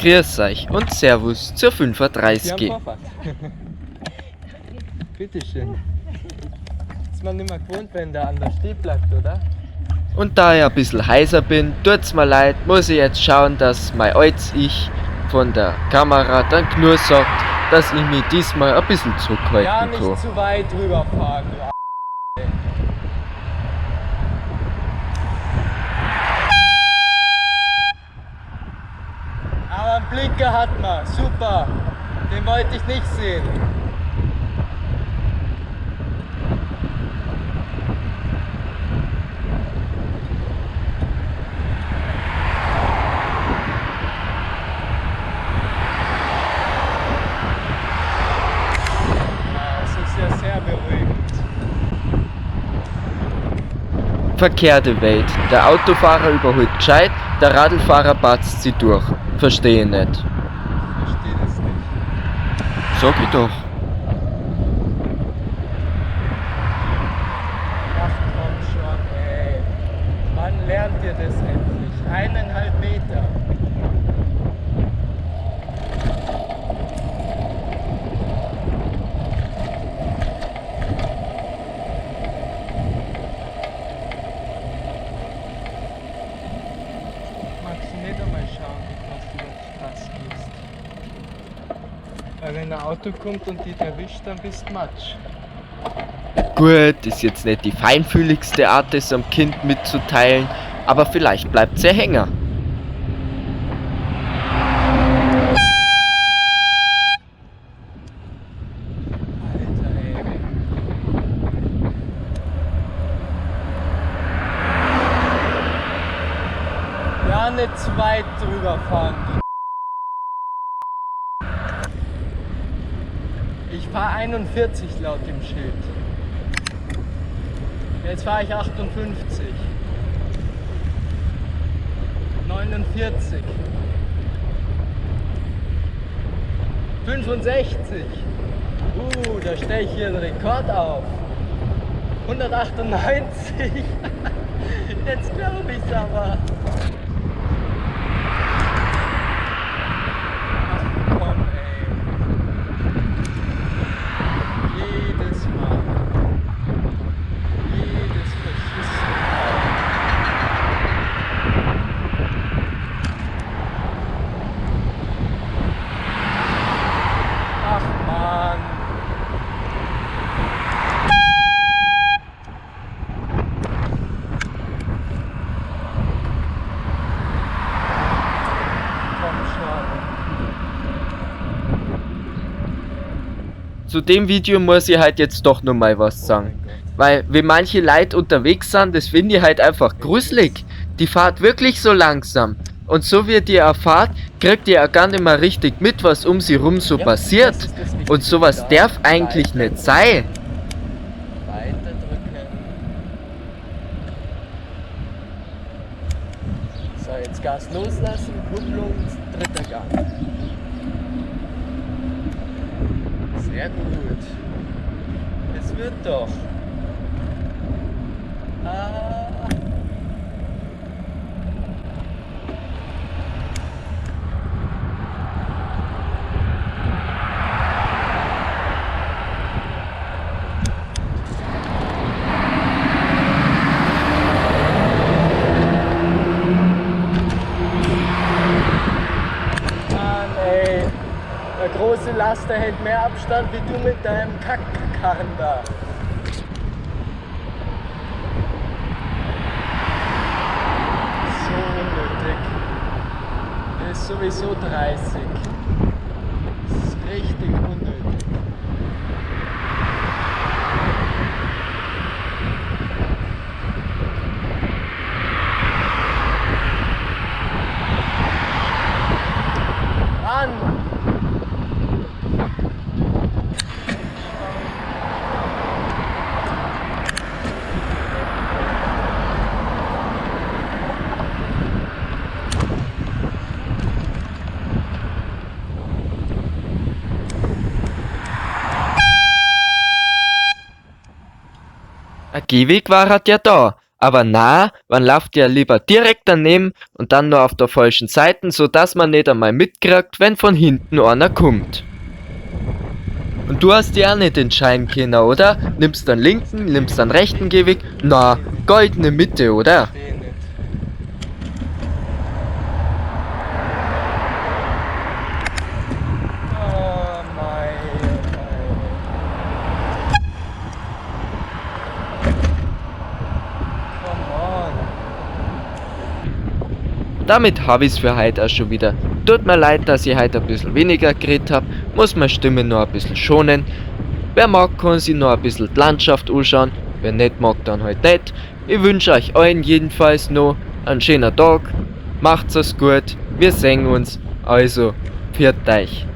Grüß euch und Servus zur 35G. Bitteschön. Ist man nicht mehr gewohnt, wenn der an der Steh bleibt, oder? Und da ich ein bisschen heiser bin, tut's mir leid, muss ich jetzt schauen, dass mein altes Ich von der Kamera dann nur sagt, dass ich mich diesmal ein bisschen Ja, zurückhalten nicht kann. zu weit rüberfahren, du A**. Aber einen Blinker hat man, super. Den wollte ich nicht sehen. Ja, es ist ja sehr beruhigend. Verkehrte Welt. Der Autofahrer überholt gescheit, der Radlfahrer batzt sie durch. Verstehe nicht. Ich verstehe das nicht. Sag ich doch. Ach komm schon, ey. Wann lernt ihr das endlich? 1,5 Meter. Magst du nicht einmal schauen, was du auf die Straße gehst? Weil wenn ein Auto kommt und dich erwischt, dann bist du Matsch. Gut, ist jetzt nicht die feinfühligste Art, es am Kind mitzuteilen, aber vielleicht bleibt's ja Hänger. Alter, ey. Ja, nicht zu weit drüber fahren. Ich fahre 41 laut dem Schild. Jetzt fahre ich 58. 49. 65. Da stelle ich hier einen Rekord auf. 198. Jetzt glaube ich's aber. Ach komm, ey. Jedes Mal. Jedes verschissene Mal. Ach Mann. Komm schon. Zu dem Video muss ich halt jetzt doch noch mal was sagen. Weil, wie manche Leute unterwegs sind, das finde ich halt einfach gruselig. Die fahrt wirklich so langsam. Und so wie die erfahrt, kriegt ihr auch gar nicht mehr richtig mit, was um sie rum so Ja, passiert. das ist das Wichtige. Und sowas Da darf eigentlich weiter. nicht sein. Weiter drücken. So, jetzt Gas loslassen, Kupplung, dritter Gang. Sehr gut. Es wird doch. Ah. Mann, ey. Der große Laster hält mehr Abstand wie du mit deinem Kackkarren da. So unnötig. Der ist sowieso 30. Das ist richtig unnötig. Mann! Ein Gehweg war halt ja da, Aber na, man läuft ja lieber direkt daneben und dann nur auf der falschen Seite, so dass man nicht einmal mitkriegt, wenn von hinten einer kommt. Und du hast ja auch nicht entscheiden können, oder? Nimmst dann linken, nimmst dann rechten Gehweg? Na, goldene Mitte, oder? Verstehe nicht. Oh mein. Come on. Damit habe ich's für heute auch schon wieder. Tut mir leid, dass ich heute ein bisschen weniger geredet habe. Muss meine Stimme noch ein bisschen schonen. Wer mag, kann sich noch ein bisschen die Landschaft anschauen. Wer nicht mag, dann halt nicht. Ich wünsche euch allen jedenfalls noch einen schönen Tag. Macht's es gut. Wir sehen uns. Also, pfiat euch.